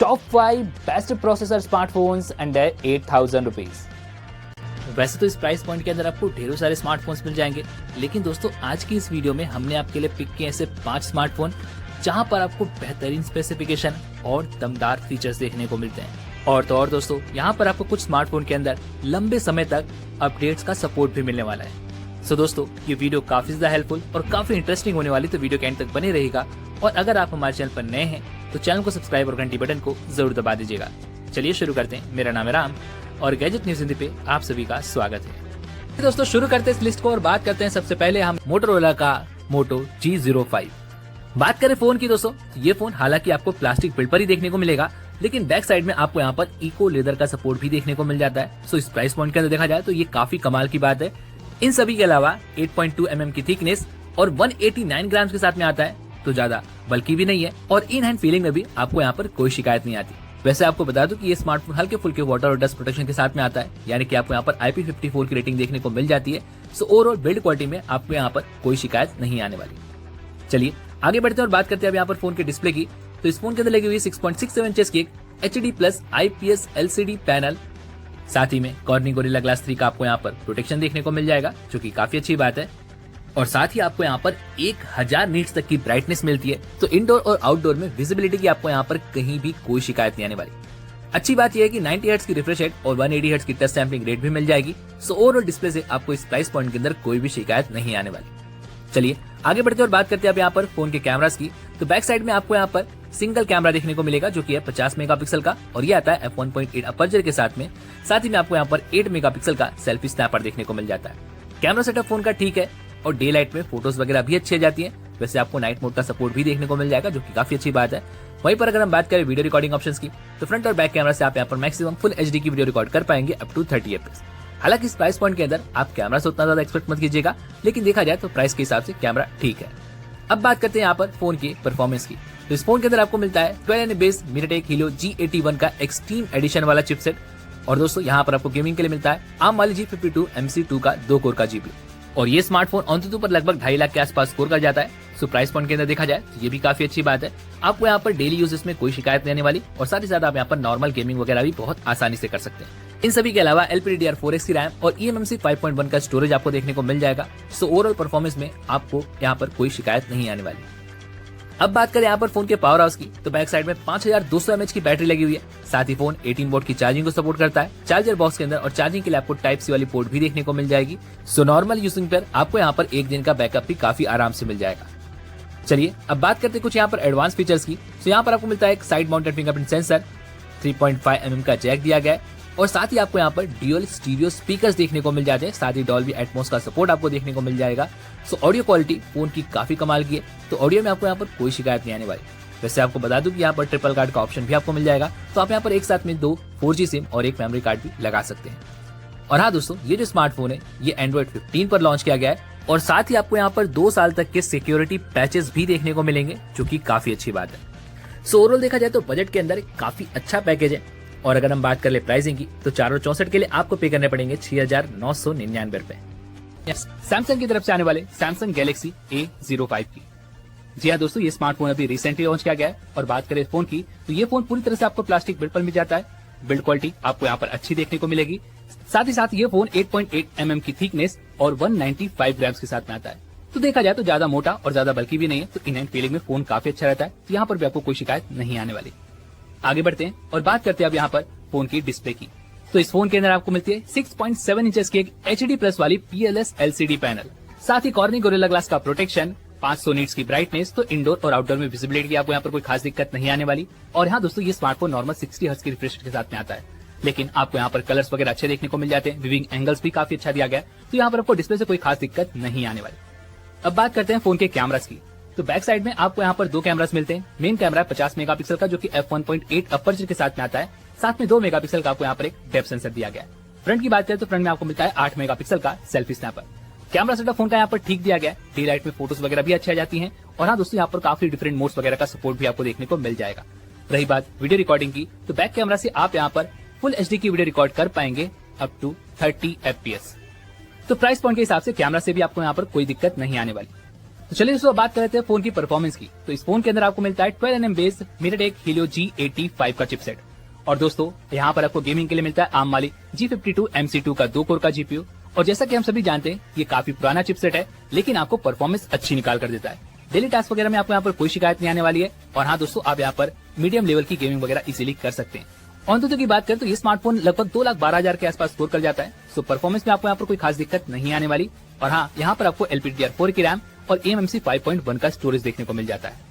Top 5 best processor smartphones under 8,000 rupees. वैसे तो इस प्राइस पॉइंट के अंदर आपको ढेरों सारे स्मार्टफोन्स मिल जाएंगे, लेकिन दोस्तों आज की इस वीडियो में हमने आपके लिए पिक किए ऐसे 5 स्मार्टफोन जहां पर आपको बेहतरीन स्पेसिफिकेशन और दमदार फीचर्स देखने को मिलते हैं। और तो और दोस्तों, यहाँ पर आपको कुछ स्मार्टफोन के अंदर लंबे समय तक अपडेट्स का सपोर्ट भी मिलने वाला है। सो दोस्तों, ये वीडियो काफी ज्यादा हेल्पफुल और काफी इंटरेस्टिंग होने वाली, तो वीडियो के एंड तक बने रहेगा। और अगर आप हमारे चैनल पर नए हैं तो चैनल को सब्सक्राइब और घंटी बटन को जरूर दबा दीजिएगा। चलिए शुरू करते हैं। मेरा नाम है राम और गैजेट न्यूज हिंदी पे आप सभी का स्वागत है। दोस्तों शुरू करते हैं इस लिस्ट को और बात करते हैं सबसे पहले हम मोटोरोला का मोटो G05। बात करें फोन की दोस्तों, ये फोन हालांकि आपको प्लास्टिक बिल्ड पर ही देखने को मिलेगा, लेकिन बैक साइड में आपको यहाँ पर इको लेदर का सपोर्ट भी देखने को मिल जाता है। सो इस प्राइस पॉइंट के अंदर देखा जाए तो ये काफी कमाल की बात है। इन सभी के अलावा 8.2 mm की थिकनेस और 189 ग्राम के साथ में आता है, तो ज्यादा बल्कि भी नहीं है। और इन हैंड फीलिंग में भी आपको यहाँ पर कोई शिकायत नहीं आती। वैसे आपको बता दूं कि ये स्मार्टफोन हल्के फुल्के वाटर और डस्ट प्रोटेक्शन के साथ में आता है, यानी कि आपको यहाँ पर IP54 की रेटिंग देखने को मिल जाती है। सो ओवरऑल बिल्ड क्वालिटी में आपको यहाँ पर कोई शिकायत नहीं आने वाली। चलिए आगे बढ़ते हैं और बात करते हैं अब यहाँ पर फोन के डिस्प्ले की। तो इस फोन के अंदर लगी हुई 6.67 इंचेस की एक HD+ IPS LCD पैनल, साथ ही में कॉर्निंग गोरिल्ला ग्लास 3 का आपको यहाँ पर प्रोटेक्शन देखने को मिल जाएगा, जो कि काफी अच्छी बात है। और साथ ही आपको यहाँ पर 1000 नीट्स तक की ब्राइटनेस मिलती है, तो इंडोर और आउटडोर में विजिबिलिटी की आपको यहाँ पर कहीं भी कोई शिकायत नहीं आने वाली। अच्छी बात यह है कि 90 हर्ट्ज की रिफ्रेश रेट और 180 हर्ट्ज की टच सैंपलिंग रेट भी मिल जाएगी। सो ओवरऑल डिस्प्ले से आपको इस प्राइस पॉइंट के अंदर कोई भी शिकायत नहीं आने वाली। चलिए आगे बढ़ते हैं और बात करते हैं अब यहाँ पर फोन के कैमरास की। तो बैक साइड में आपको यहाँ पर सिंगल कैमरा देखने को मिलेगा, जो कि है 50 मेगापिक्सल का, और ये आता है f1.8 अपर्चर के साथ में। साथ ही में आपको यहाँ पर 8 मेगापिक्सल का सेल्फी स्नैपर देखने को मिल जाता है। कैमरा सेटअप फोन का ठीक है और डे लाइट में फोटोज वगैरह भी अच्छी आ जाती है। वैसे आपको नाइट मोड का सपोर्ट भी देखने को मिल जाएगा, जो कि काफी अच्छी बात है। वहीं पर अगर हम बात करें वीडियो रिकॉर्डिंग ऑप्शंस की, तो फ्रंट और बैक कैमरा से आप यहाँ पर मैक्सिमम फुल HD की वीडियो रिकॉर्ड कर पाएंगे अप टू 30 FPS। हालांकि इस प्राइस पॉइंट के अंदर आप कैमरा से उतना ज्यादा एक्सपेक्ट मत कीजिएगा, लेकिन देखा जाए तो प्राइस के हिसाब से कैमरा ठीक है। अब बात करते हैं यहाँ पर फोन की परफॉर्मेंस की। तो इस फोन के अंदर आपको मिलता है 12 nm base MediaTek Helio G81 का एक्सट्रीम एडिशन वाला चिपसेट। और दोस्तों यहाँ पर आपको गेमिंग के लिए मिलता है ARM वाली G52 MC2 का 2 कोर का GPU। और ये स्मार्टफोन ऑन पर लगभग 2.5 लाख के आसपास स्कोर कर जाता है। सो प्राइस पॉइंट के अंदर देखा जाए तो ये भी काफी अच्छी बात है। आपको यहाँ पर डेली यूजेस में कोई शिकायत नहीं आने वाली, और साथ ही साथ आप यहाँ पर नॉर्मल गेमिंग वगैरह भी बहुत आसानी से कर सकते हैं। इन सभी के अलावा LPDDR4X की रैम और eMMC 5.1 का स्टोरेज आपको देखने को मिल जाएगा। सो ओवरऑल परफॉर्मेंस में आपको यहाँ पर कोई शिकायत नहीं आने वाली। अब बात करें यहाँ पर फोन के पावर हाउस की, तो बैक साइड में 5200 mAh की बैटरी लगी हुई है। साथ ही फोन 18 वोल्ट की चार्जिंग को सपोर्ट करता है चार्जर बॉक्स के अंदर, और चार्जिंग के लिए आपको Type-C वाली पोर्ट भी देखने को मिल जाएगी। सो नॉर्मल यूजिंग पर आपको यहाँ पर एक दिन का बैकअप भी काफी आराम से मिल जाएगा। चलिए अब बात करते हैं कुछ यहाँ पर एडवांस फीचर्स की। तो यहाँ पर आपको मिलता है एक side mounted fingerprint sensor, 3.5 mm का जैक दिया गया है, और साथ ही आपको यहाँ पर ड्यूअल स्टीरियो स्पीकर्स देखने को मिल जाते हैं। साथ ही डॉल्बी एटमॉस का सपोर्ट आपको देखने को मिल जाएगा। सो ऑडियो क्वालिटी फोन की काफी कमाल की है, तो ऑडियो में आपको यहाँ पर कोई शिकायत नहीं आने वाली। वैसे आपको बता दूं कि यहाँ पर ट्रिपल कार्ड का ऑप्शन भी आपको मिल जाएगा, तो आप यहाँ पर एक साथ में 2 4G सिम और एक मेमोरी कार्ड भी लगा सकते हैं। और हाँ दोस्तों, ये जो स्मार्टफोन है ये Android 15 पर लॉन्च किया गया है, और साथ ही आपको यहाँ पर 2 साल तक के सिक्योरिटी पैचेस भी देखने को मिलेंगे, जो कि काफी अच्छी बात है। सो ओवरऑल देखा जाए तो बजट के अंदर काफी अच्छा पैकेज है। और अगर हम बात कर ले प्राइसिंग की, तो 464 के लिए आपको पे करने पड़ेंगे 6,999 रुपए। सैमसंग की तरफ से आने वाले सैमसंग गैलेक्सी A05 की। जी हाँ दोस्तों, ये स्मार्टफोन अभी रिसेंटली लॉन्च किया गया है। और बात करें फोन की, तो ये फोन पूरी तरह से आपको प्लास्टिक बिल्ड पर मिल जाता है। बिल्ड क्वालिटी आपको यहाँ पर अच्छी देखने को मिलेगी। साथ ही साथ ये फोन 8.8 mm की थिकनेस और 195 ग्राम के साथ में आता है। तो देखा जाए तो ज्यादा मोटा और ज्यादा बल्कि भी नहीं है, तो इन हैंड फीलिंग में फोन काफी अच्छा रहता है। तो यहाँ पर भी आपको कोई शिकायत नहीं आने वाली। आगे बढ़ते हैं और बात करते हैं अब यहाँ पर फोन की डिस्प्ले की। तो इस फोन के अंदर आपको मिलती है 6.7 इंचेस की एक HD+ वाली PLS LCD पैनल, साथ ही कॉर्निंग गोरिल्ला ग्लास का प्रोटेक्शन, 500 नीट्स की ब्राइटनेस, तो इंडोर और आउटडोर में विजिबिलिटी की आपको यहाँ पर कोई खास दिक्कत नहीं आने वाली। और हाँ दोस्तों, ये स्मार्टफोन नॉर्मल 60 हर्ट्ज की रिफ्रेश के साथ में आता है, लेकिन आपको यहाँ पर कलर्स वगैरह अच्छे देखने को मिल जाते हैं। विविंग एंगल्स भी काफी अच्छा दिया गया है, तो यहाँ पर आपको डिस्प्ले से कोई खास दिक्कत नहीं आने वाली। अब बात करते हैं फोन के कैमरास की। तो बैक साइड में आपको यहाँ पर 2 कैमरास मिलते हैं। मेन कैमरा 50 मेगापिक्सल का, जो कि f1.8 अपर्चर के साथ में आता है। साथ में 2 मेगापिक्सल का आपको यहाँ पर एक डेप्थ सेंसर दिया गया है। फ्रंट की बात करें तो फ्रंट में आपको मिलता है 8 मेगापिक्सल का selfie snapper. Camera setup phone का यहाँ पर ठीक दिया गया है। डे लाइट में फोटोज वगैरह भी अच्छी आ जाती हैं। और हाँ दोस्तों, यहाँ पर काफी डिफरेंट मोड्स वगैरह का सपोर्ट भी आपको देखने को मिल जाएगा। रही बात वीडियो रिकॉर्डिंग की, तो बैक कैमरा से आप यहाँ पर फुल HD की वीडियो रिकॉर्ड कर पाएंगे अप टू 30 FPS। तो प्राइस पॉइंट के हिसाब से कैमरा से भी आपको यहाँ पर कोई दिक्कत नहीं आने वाली। तो चलिए दोस्तों बात कर लेते हैं फोन की परफॉर्मेंस की। तो इस फोन के अंदर आपको मिलता है 12nm based MediaTek Helio G85 का चिपसेट। और दोस्तों यहाँ पर आपको गेमिंग के लिए मिलता है ARM वाली G52 MC2 का 2 कोर का GPU। और जैसा कि हम सभी जानते हैं ये काफी पुराना चिपसेट है, लेकिन आपको परफॉर्मेंस अच्छी निकाल कर देता है। डेली टास्क वगैरह में आपको यहाँ पर कोई शिकायत नहीं आने वाली है। और हाँ दोस्तों, आप यहाँ पर मीडियम लेवल की गेमिंग वगैरह इजीली कर सकते हैं। ऑनटूथू की बात करें तो ये स्मार्टफोन लगभग 2,12,000 के आसपास स्कोर कर जाता है। सो परफॉर्मेंस में आपको यहाँ पर कोई खास दिक्कत नहीं आने वाली। और हाँ, यहाँ पर आपको LPDDR4 की रैम और eMMC 5.1 का स्टोरेज देखने को मिल जाता है।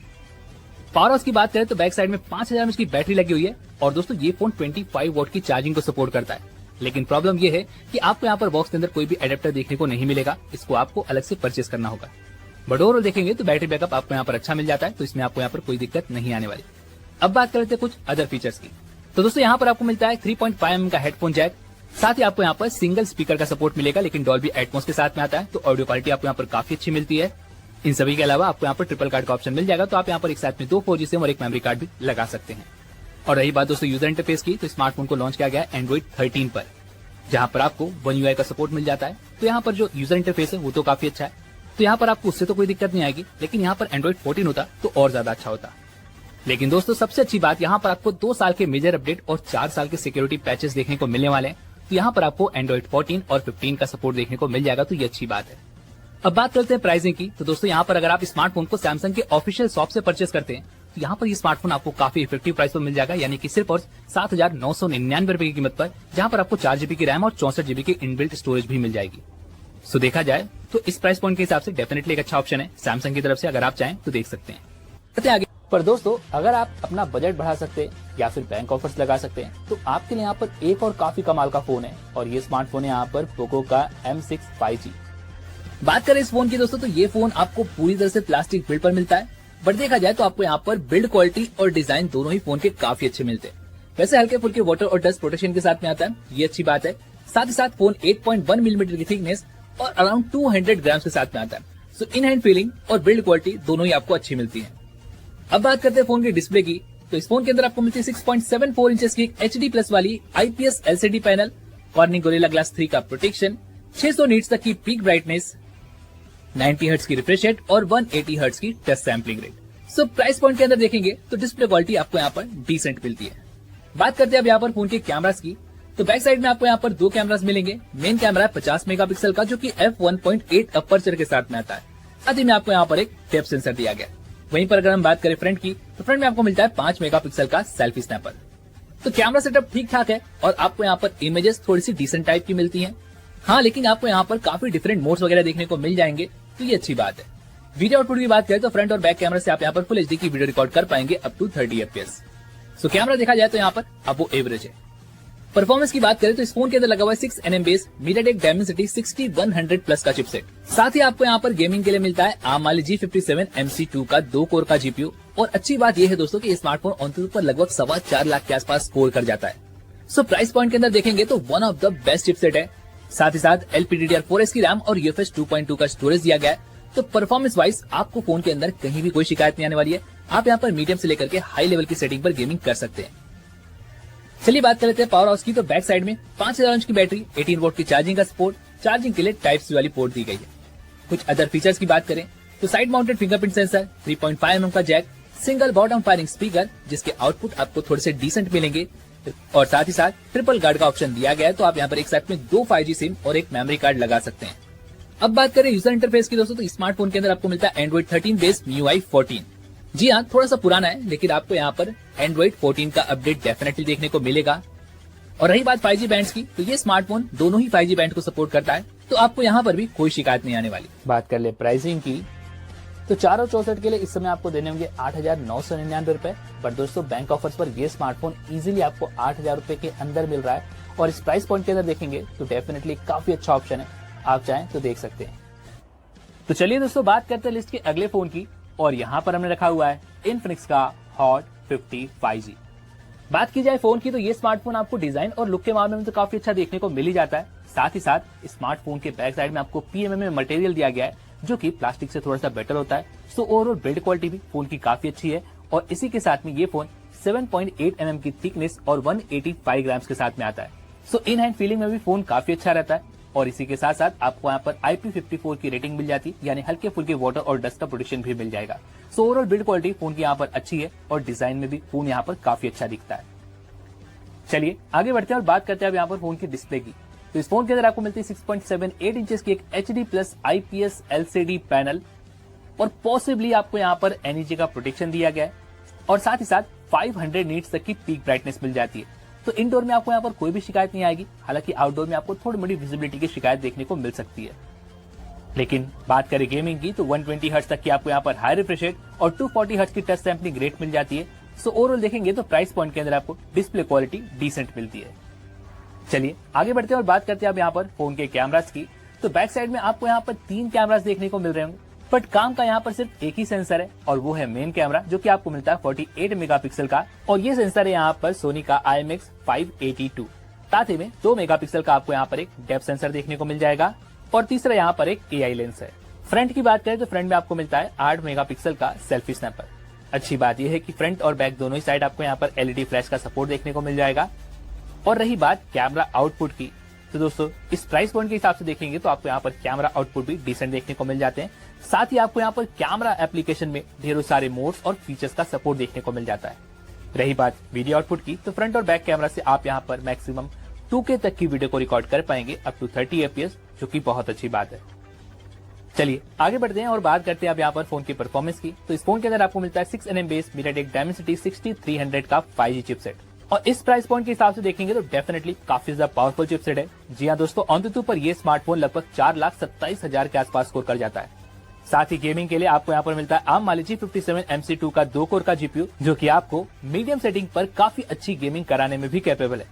पावर हाउस की बात करें तो बैक साइड में 5000 mAh की बैटरी लगी हुई है। और दोस्तों ये फोन 25 वॉट की चार्जिंग को सपोर्ट करता है। लेकिन प्रॉब्लम ये है कि आपको यहाँ पर बॉक्स के अंदर कोई भी एडेप्टर देखने को नहीं मिलेगा, इसको आपको अलग से परचेस करना होगा। बट ओवरऑल देखेंगे तो बैटरी बैकअप आपको यहाँ पर अच्छा मिल जाता है, तो इसमें आपको यहाँ पर कोई दिक्कत नहीं आने वाली। अब बात कर लेते हैं कुछ अदर फीचर्स की। तो दोस्तों यहाँ पर आपको मिलता है 3.5mm का हेडफोन जैक। साथ ही आपको यहाँ पर सिंगल स्पीकर का सपोर्ट मिलेगा, लेकिन डॉल्बी एटमॉस के साथ में आता है, तो ऑडियो क्वालिटी आपको यहाँ पर काफी अच्छी मिलती है। इन सभी के अलावा आपको यहाँ पर ट्रिपल कार्ड का ऑप्शन मिल जाएगा, तो आप यहाँ पर एक साथ में 2 4G सिम और एक मेमोरी कार्ड भी लगा सकते हैं। और रही बात दोस्तों यूजर इंटरफेस की, तो स्मार्टफोन को लॉन्च किया गया है Android 13 पर, जहाँ पर आपको One UI का सपोर्ट मिल जाता है। तो यहाँ पर जो यूजर इंटरफेस है वो तो काफी अच्छा है, तो यहाँ पर आपको उससे तो कोई दिक्कत नहीं आएगी। लेकिन यहाँ पर Android 14 होता तो और ज्यादा अच्छा होता। लेकिन दोस्तों सबसे अच्छी बात, यहाँ पर आपको 2 साल के मेजर अपडेट और 4 साल के सिक्योरिटी पैचेस देखने को मिलने वाले हैं। तो यहाँ पर आपको Android 14 और 15 का सपोर्ट देखने को मिल जाएगा, तो ये अच्छी बात है। अब बात करते हैं प्राइसिंग की। तो दोस्तों यहाँ पर अगर आप स्मार्टफोन को सैमसंग के ऑफिशियल शॉप से परचेस करते हैं, तो यहाँ पर ये स्मार्टफोन आपको काफी इफेक्टिव प्राइस पर मिल जाएगा, यानी कि सिर्फ और 7,999 रुपए की कीमत पर, जहाँ पर आपको 4GB की रैम और 64GB की इनबिल्ट स्टोरेज भी मिल जाएगी। सो देखा जाए तो इस प्राइस पॉइंट के हिसाब से डेफिनेटली एक अच्छा ऑप्शन है सैमसंग की तरफ से, अगर आप चाहें तो देख सकते हैं। आगे पर दोस्तों अगर आप अपना बजट बढ़ा सकते हैं या फिर बैंक ऑफर्स लगा सकते हैं, तो आपके लिए यहाँ पर एक और काफी कमाल का फोन है, और ये स्मार्टफोन है यहाँ पर पोको का M6 5G। बात करें इस फोन की दोस्तों, तो ये फोन आपको पूरी तरह से प्लास्टिक बिल्ड पर मिलता है, बट देखा जाए तो आपको यहाँ पर बिल्ड क्वालिटी और डिजाइन दोनों ही फोन के काफी अच्छे मिलते हैं। वैसे हल्के फुल्के वाटर और डस्ट प्रोटेक्शन के साथ में आता है, ये अच्छी बात है। साथ ही साथ फोन 8.1 मिलीमीटर की थिकनेस और अराउंड 200 ग्राम के साथ में आता है। सो इन हैंड फीलिंग और बिल्ड क्वालिटी दोनों ही आपको अच्छी मिलती है। अब बात करते हैं फोन की डिस्प्ले की। तो इस फोन के अंदर आपको मिलती है 6.74 इंचेस की HD प्लस वाली IPS LCD panel, cornering gorilla glass 3 का प्रोटेक्शन, 600 नीट्स तक की पीक ब्राइटनेस, 90 हर्ट्ज की रिफ्रेश रेट और 180 हर्ट्ज की touch sampling rate. So price point के अंदर देखेंगे तो डिस्प्ले क्वालिटी आपको यहाँ पर डिसेंट मिलती है। बात करते हैं अब यहाँ पर फोन के कैमरास की। तो बैक साइड में आपको यहाँ पर 2 कैमरास मिलेंगे। मेन कैमरा है 50 मेगापिक्सल का, जो कि f1.8 अपर्चर के साथ में आता है। साथ ही में आपको यहाँ पर एक डेप्थ सेंसर दिया गया। वहीं पर अगर हम बात करें फ्रंट की, तो फ्रंट में आपको मिलता है 5 मेगापिक्सल का सेल्फी स्नैपर। तो कैमरा सेटअप ठीक ठाक है, और आपको यहाँ पर इमेजेस थोड़ी सी डिसेंट टाइप की मिलती हैं। हाँ, लेकिन आपको यहाँ पर काफी डिफरेंट मोड्स वगैरह देखने को मिल जाएंगे, तो ये अच्छी बात है। वीडियो आउटपुट की बात करें तो फ्रंट और बैक कैमरा से आप यहाँ पर फुल HD की वीडियो रिकॉर्ड कर पाएंगे up to 30 FPS। So camera देखा जाए तो यहाँ पर अब वो एवरेज है। परफॉर्मेंस की बात करें तो इस फोन के अंदर लगा हुआ है 6nm base MediaTek Dimensity 6100 plus का चिपसेट। साथ ही आपको यहाँ पर गेमिंग के लिए मिलता है ARM वाली G57 MC2 का 2 कोर का GPU। और अच्छी बात यह है दोस्तों कि स्मार्टफोन ऑनटूथू पर लगभग 4.25 लाख के आसपास स्कोर कर जाता है। सो प्राइस पॉइंट के अंदर देखेंगे तो one of the best chipset है। साथ ही साथ LPDDR4 की रैम और UFS 2.2 का स्टोरेज दिया गया है। तो परफॉर्मेंस वाइज आपको फोन के अंदर कहीं भी कोई शिकायत नहीं आने वाली है। आप यहाँ पर मीडियम से लेकर के हाई लेवल की सेटिंग पर गेमिंग कर सकते हैं। चलिए बात कर लेते हैं पावर हाउस की। तो बैक साइड में 5000 mAh की बैटरी, 18 वोल्ट की चार्जिंग का सपोर्ट, चार्जिंग के लिए Type-C वाली पोर्ट दी गई है। कुछ अदर फीचर्स की बात करें तो side mounted fingerprint sensor, 3.5mm का jack, single bottom firing speaker जिसके आउटपुट आपको थोड़े से डिसेंट मिलेंगे, और साथ ही साथ ट्रिपल गार्ड का ऑप्शन दिया गया है। तो आप यहाँ पर एक साथ में 2 5G सिम और एक मेमोरी कार्ड लगा सकते हैं। अब बात करें यूजर इंटरफेस की दोस्तों, तो स्मार्टफोन के अंदर आपको मिलता है Android 13 बेस्ड MIUI 14। जी हाँ, थोड़ा सा पुराना है, लेकिन आपको यहाँ पर Android 14 का अपडेट डेफिनेटली देखने को मिलेगा। और रही बात 5G बैंड्स की, तो ये स्मार्टफोन दोनों ही 5G बैंड को सपोर्ट करता है, तो आपको यहाँ पर भी कोई शिकायत नहीं आने वाली। बात कर ले प्राइसिंग की, तो 4 और 64 के लिए इस समय आपको देने होंगे 8,999 रुपए। बट दोस्तों बैंक ऑफर्स पर ये स्मार्टफोन इजीली आपको 8,000 रुपए के अंदर मिल रहा है, और इस प्राइस पॉइंट के अंदर देखेंगे तो डेफिनेटली काफी अच्छा ऑप्शन है, आप चाहें तो देख सकते हैं। तो चलिए दोस्तों बात करते हैं लिस्ट के अगले फोन की, और यहाँ पर हमने रखा हुआ है Infinix का Hot 50 5G। बात की जाए फोन की, तो ये स्मार्टफोन आपको डिजाइन और लुक के मामले में तो काफी अच्छा देखने को मिल ही जाता है। साथ ही साथ स्मार्टफोन के बैक साइड में आपको PMMA मटेरियल दिया गया है, जो कि प्लास्टिक से थोड़ा सा बेटर होता है। सो ओवरऑल बिल्ड क्वालिटी भी फोन की काफी अच्छी है, और इसी के साथ में ये फोन 7.8mm की थिकनेस और 185 ग्राम्स के साथ में आता है। सो इन हैंड फीलिंग में भी फोन काफी अच्छा रहता है। और इसी के साथ साथ आपको यहाँ पर IP54 की रेटिंग मिल जाती है, यानी हल्के फुल्के वाटर और डस्ट का प्रोटेक्शन भी मिल जाएगा। So overall build quality phone की यहाँ पर अच्छी है और डिजाइन में भी फोन यहाँ पर काफी अच्छा दिखता है। चलिए आगे बढ़ते हैं और बात करते हैं अब यहाँ पर फोन की डिस्प्ले की। तो इस फोन के अंदर आपको मिलती है 6.78 इंचेस की एक HD+ IPS LCD पैनल और पॉसिबली आपको यहाँ पर NEC का प्रोटेक्शन दिया गया है और साथ ही साथ 500 नीट्स तक की पीक ब्राइटनेस मिल जाती है। तो इंडोर में आपको यहाँ पर कोई भी शिकायत नहीं आएगी, हालांकि आउटडोर में आपको थोड़ी मोड़ी विजिबिलिटी की शिकायत देखने को मिल सकती है। लेकिन बात करें गेमिंग की तो 120 हर्ट्ज तक की आपको यहाँ पर हाई रिफ्रेश रेट और 240 हर्ट्ज की टच सैंपलिंग रेट मिल जाती है। सो ओवरऑल देखेंगे तो प्राइस पॉइंट के अंदर आपको डिस्प्ले क्वालिटी डिसेंट मिलती है। चलिए आगे बढ़ते हैं और बात करते हैं अब यहाँ पर फोन के कैमरास की। तो बैक साइड में आपको यहाँ पर 3 कैमरास देखने को मिल रहे होंगे, बट काम का यहाँ पर सिर्फ एक ही सेंसर है और वो है मेन कैमरा, जो कि आपको मिलता है 48 मेगापिक्सल का। और ये सेंसर है यहाँ पर सोनी का IMX582। साथ ही में 2 मेगापिक्सल का आपको यहाँ पर एक डेप्थ सेंसर देखने को मिल जाएगा और तीसरा यहाँ पर एक AI लेंस है। फ्रंट की बात करें तो फ्रंट में आपको मिलता है 8 मेगापिक्सल का सेल्फी स्नैपर। अच्छी बात यह है कि फ्रंट और बैक दोनों ही साइड आपको यहाँ पर LED फ्लैश का सपोर्ट देखने को मिल जाएगा। और रही बात कैमरा आउटपुट की, तो दोस्तों इस प्राइस पॉइंट के हिसाब से देखेंगे तो आपको यहाँ पर कैमरा आउटपुट भी डिसेंट देखने को मिल जाते हैं। साथ ही आपको यहाँ पर कैमरा एप्लीकेशन में ढेरों सारे मोड्स और फीचर्स का सपोर्ट देखने को मिल जाता है। रही बात वीडियो आउटपुट की, तो फ्रंट और बैक कैमरा से आप यहाँ पर मैक्सिमम 2K तक की वीडियो को रिकॉर्ड कर पाएंगे अप टू 30 FPS, जो कि बहुत अच्छी बात है। चलिए आगे बढ़ते हैं और बात करते हैं अब यहाँ पर फोन की परफॉर्मेंस की। तो इस फोन के अंदर आपको मिलता है 6nm बेस MediaTek Dimensity 6300 का 5G चिपसेट और इस प्राइस पॉइंट के हिसाब से देखेंगे तो डेफिनेटली काफी ज्यादा पावरफुल चिपसेट है। जी हाँ दोस्तों, ऑन पर ये स्मार्टफोन लगभग 4,27,000 के आसपास स्कोर कर जाता है। साथ ही गेमिंग के लिए आपको यहाँ पर मिलता है ARM Mali G57 MC2 का 2 कोर का GPU, जो कि आपको मीडियम सेटिंग पर काफी अच्छी गेमिंग कराने में भी कैपेबल है।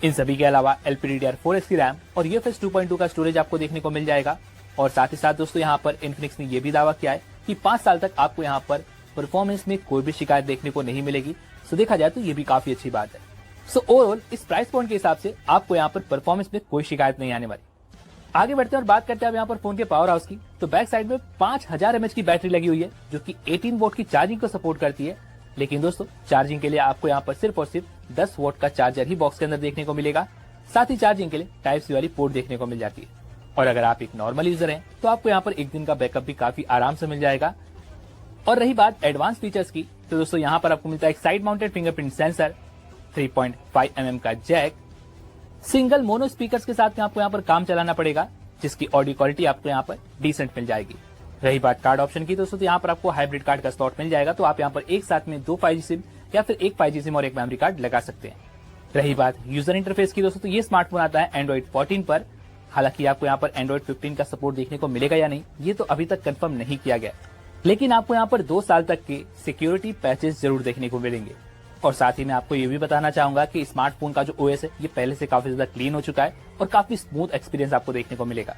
इन सभी के अलावा LPDDR4X की रैम और UFS 2.2 का स्टोरेज आपको देखने को मिल जाएगा। और साथ ही साथ दोस्तों यहाँ पर इन्फिनिक्स ने यह भी दावा किया है कि 5 साल तक आपको यहाँ पर परफॉर्मेंस में कोई भी शिकायत देखने को नहीं मिलेगी। सो देखा जाए तो ये भी काफी अच्छी बात है। सो ओवरऑल इस प्राइस पॉइंट के हिसाब से आपको यहाँ पर परफॉर्मेंस में कोई शिकायत नहीं आने वाली। आगे बढ़ते हैं और बात करते हैं अब यहाँ पर फोन के पावर हाउस की। तो बैक साइड में 5000 mAh की बैटरी लगी हुई है, जो कि 18 वोट की चार्जिंग को सपोर्ट करती है। लेकिन दोस्तों चार्जिंग के लिए आपको यहाँ पर सिर्फ और सिर्फ 10 वोट का चार्जर ही बॉक्स के अंदर देखने को मिलेगा। साथ ही चार्जिंग के लिए Type-C वाली पोर्ट देखने को मिल जाती है। और अगर आप एक नॉर्मल यूजर हैं तो आपको यहाँ पर एक दिन का बैकअप भी काफी आराम से मिल जाएगा। और रही बात एडवांस फीचर्स की, तो दोस्तों यहाँ पर आपको मिलता है एक side mounted fingerprint sensor, 3.5 mm का जैक, सिंगल मोनो स्पीकर्स के साथ में आपको यहाँ पर काम चलाना पड़ेगा, जिसकी ऑडियो क्वालिटी आपको यहाँ पर डिसेंट मिल जाएगी। रही बात कार्ड ऑप्शन की, दोस्तों यहाँ पर आपको हाइब्रिड कार्ड का स्लॉट मिल जाएगा, तो आप यहाँ पर एक साथ में 2 5G सिम या फिर एक 5G सिम और एक मेमोरी कार्ड लगा सकते हैं। रही बात यूजर इंटरफेस की, दोस्तों तो ये स्मार्टफोन आता है Android 14 पर। हालांकि आपको यहाँ पर Android 15 का सपोर्ट देखने को मिलेगा या नहीं, ये तो अभी तक कंफर्म नहीं किया गया, लेकिन आपको यहाँ पर 2 साल तक के सिक्योरिटी पैचेस जरूर देखने को मिलेंगे। और साथ ही मैं आपको ये भी बताना चाहूंगा कि स्मार्टफोन का जो OS है ये पहले से काफी ज्यादा क्लीन हो चुका है और काफी स्मूथ एक्सपीरियंस आपको देखने को मिलेगा।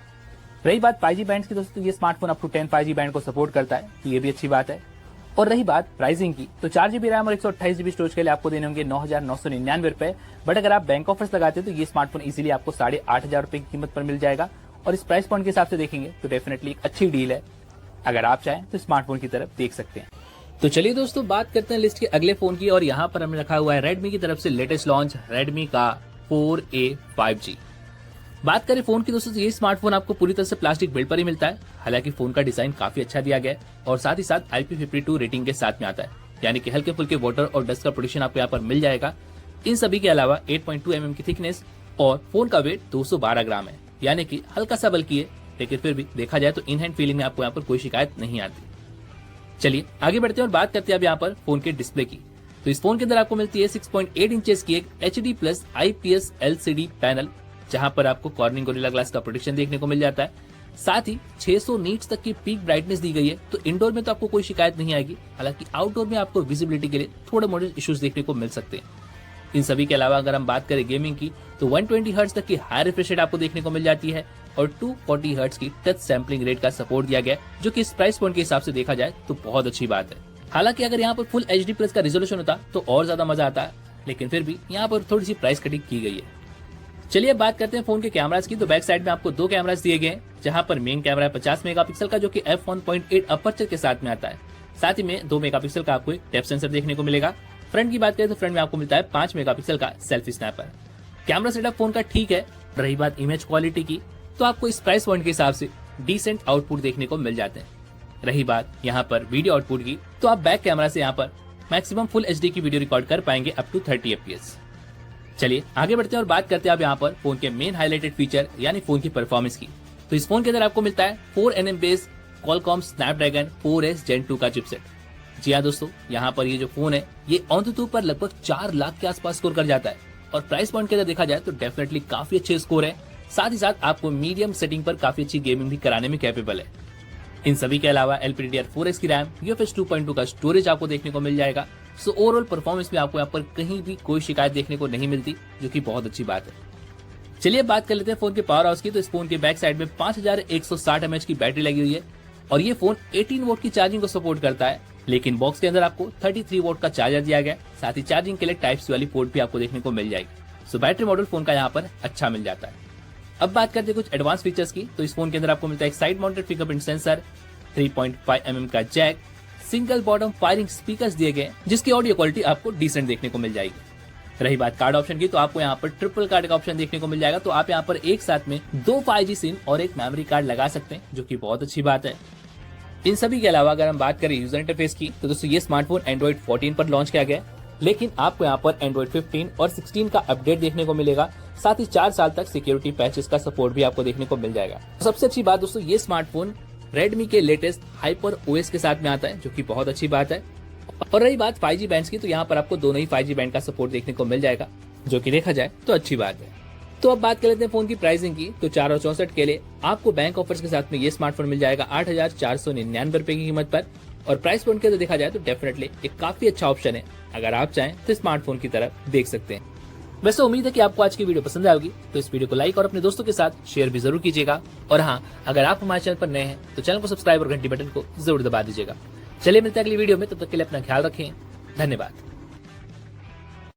रही बात 5G बैंड की, दोस्तों ये smartphone up to 10 5G band को सपोर्ट करता है, तो ये भी अच्छी बात है। और रही बात प्राइसिंग की, तो 4GB रैम और 128GB स्टोरेज के लिए आपको देने होंगे 9,999 रुपए। बट अगर आप बैंक ऑफर्स लगाते हैं तो ये स्मार्टफोन इजीली आपको 8,500 रुपए की कीमत पर मिल जाएगा। और इस प्राइस पॉइंट के हिसाब से देखेंगे तो डेफिनेटली एक अच्छी डील है। अगर आप चाहें तो स्मार्टफोन की तरफ देख सकते हैं। तो चलिए दोस्तों बात करते हैं लिस्ट के अगले फोन की, और यहाँ पर हमने रखा हुआ है Redmi की तरफ से लेटेस्ट लॉन्च Redmi का 4A 5G। बात करें फोन की, दोस्तों ये स्मार्टफोन आपको पूरी तरह से प्लास्टिक बिल्ड पर ही मिलता है। हालांकि फोन का डिजाइन काफी अच्छा दिया गया है और साथ ही साथ IP52 रेटिंग के साथ में आता है, यानी कि हल्के फुल्के वाटर और डस्ट का प्रोटेक्शन आपको यहाँ पर मिल जाएगा। इन सभी के अलावा 8.2 mm की थिकनेस और फोन का वेट 212 ग्राम है, यानी कि हल्का सा बल्कि है, लेकिन फिर भी देखा जाए तो इन हैंड फीलिंग में आपको यहाँ पर कोई शिकायत नहीं आती। चलिए आगे बढ़ते हैं और बात करते हैं अब यहाँ पर फोन के डिस्प्ले की। तो इस फोन के अंदर आपको मिलती है 6.8 इंचेस की एक HD+ IPS LCD पैनल, जहां पर आपको कॉर्निंग गोरिल्ला ग्लास का प्रोटेक्शन देखने को मिल जाता है। साथ ही 600 नीट्स तक की पीक ब्राइटनेस दी गई है, तो इंडोर में तो आपको कोई शिकायत नहीं आएगी। हालांकि आउटडोर में आपको विजिबिलिटी के लिए थोड़े मोड़े इश्यूज देखने को मिल सकते हैं। इन सभी के अलावा अगर हम बात करें गेमिंग की, तो 120 हर्ट्ज तक की हाई रिफ्रेश रेट आपको देखने को मिल जाती है और 240 हर्ट्ज की टच सैंपलिंग रेट का सपोर्ट दिया गया है, जो कि इस प्राइस पॉइंट के हिसाब से देखा जाए तो बहुत अच्छी बात है। हालांकि अगर यहाँ पर फुल HD+ का रिजोल्यूशन होता तो और ज्यादा मजा आता, लेकिन फिर भी यहाँ पर थोड़ी सी प्राइस कटिंग की गई है। चलिए अब बात करते हैं फोन के कैमरास की। तो बैक साइड में आपको 2 कैमरास दिए गए हैं, जहां पर मेन कैमरा है 50 मेगापिक्सल का, जो कि f1.8 अपर्चर के साथ में आता है। साथ ही में 2 मेगापिक्सल का आपको एक डेप्थ सेंसर देखने को मिलेगा। फ्रंट की बात करें तो फ्रंट में आपको मिलता है 5 मेगापिक्सल का selfie snapper. Camera setup phone का ठीक है। रही बात इमेज क्वालिटी की, तो आपको इस प्राइस पॉइंट के हिसाब से डिसेंट आउटपुट देखने को मिल जाते हैं। रही बात यहाँ पर वीडियो आउटपुट की, तो आप बैक कैमरा से यहाँ पर मैक्सिमम फुल एचडी की वीडियो रिकॉर्ड कर पाएंगे अप टू 30 FPS। चलिए आगे बढ़ते हैं और बात करते हैं आप यहाँ पर फोन के मेन हाईलाइटेड फीचर यानी फोन की परफॉर्मेंस की। तो इस फोन के अंदर आपको मिलता है 4nm base Qualcomm Snapdragon 4S Gen 2 का चिपसेट। जी हाँ दोस्तों, यहाँ पर ये जो फोन है ये AnTuTu पर लगभग 4 लाख के आसपास स्कोर कर जाता है और प्राइस पॉइंट के अंदर देखा जाए तो डेफिनेटली काफी अच्छे स्कोर है। साथ ही साथ आपको मीडियम सेटिंग पर काफी अच्छी गेमिंग भी कराने में कैपेबल है। इन सभी के अलावा LPDDR4X की रैम, UFS 2.2 का स्टोरेज आपको देखने को मिल जाएगा। सो ओवरऑल परफॉर्मेंस में आपको यहाँ पर कहीं भी कोई शिकायत देखने को नहीं मिलती, जो कि बहुत अच्छी बात है। चलिए बात कर लेते हैं फोन के पावर हाउस की। तो इस फोन के बैक साइड में 5160 mAh की बैटरी लगी हुई है और ये फोन 18 वोल्ट की चार्जिंग को सपोर्ट करता है, लेकिन बॉक्स के अंदर आपको 33 वोल्ट का चार्जर दिया गया है। साथ ही चार्जिंग के लिए टाइप सी वाली पोर्ट भी आपको देखने को मिल जाएगी। सो बैटरी मॉडल फोन का यहाँ पर अच्छा मिल जाता है। अब बात करते हैं कुछ एडवांस फीचर्स की। तो इस फोन के अंदर आपको मिलता है एक side mounted fingerprint sensor, 3.5mm का jack, single bottom firing speakers दिए गए जिसकी ऑडियो क्वालिटी आपको डिसेंट देखने को मिल जाएगी। रही बात कार्ड ऑप्शन की, तो आपको यहाँ पर ट्रिपल कार्ड का ऑप्शन देखने को मिल जाएगा। तो आप यहाँ पर एक साथ में 2 5G सिम और एक मेमोरी कार्ड लगा सकते हैं, जो कि बहुत अच्छी बात है। इन सभी के अलावा अगर हम बात करें यूजर इंटरफेस की, तो दोस्तों ये स्मार्टफोन Android 14 पर लॉन्च किया गया है, लेकिन आपको यहाँ पर Android 15 और 16 का अपडेट देखने को मिलेगा। साथ ही 4 साल तक सिक्योरिटी पैचेस का सपोर्ट भी आपको देखने को मिल जाएगा। सबसे अच्छी बात दोस्तों, ये स्मार्टफोन Redmi के लेटेस्ट हाइपर OS के साथ में आता है, जो कि बहुत अच्छी बात है। और रही बात 5G बैंड्स की, तो यहाँ पर आपको दोनों ही 5G बैंड का सपोर्ट देखने को मिल जाएगा, जो कि देखा जाए तो अच्छी बात है। तो अब बात कर लेते हैं फोन की प्राइसिंग की। तो 464 के लिए आपको बैंक ऑफर्स के साथ में ये स्मार्टफोन मिल जाएगा 8,499 रुपए की कीमत पर। और प्राइस पॉइंट के तो देखा जाए तो डेफिनेटली एक काफी अच्छा ऑप्शन है। अगर आप चाहें तो स्मार्टफोन की तरफ देख सकते हैं। वैसे उम्मीद है कि आपको आज की वीडियो पसंद आएगी, तो इस वीडियो को लाइक और अपने दोस्तों के साथ शेयर भी जरूर कीजिएगा। और हाँ, अगर आप हमारे चैनल पर नए हैं तो चैनल को सब्सक्राइब और घंटी बटन को जरूर दबा दीजिएगा। चलिए मिलते हैं अगली वीडियो में, तब तक के लिए अपना ख्याल रखें। धन्यवाद।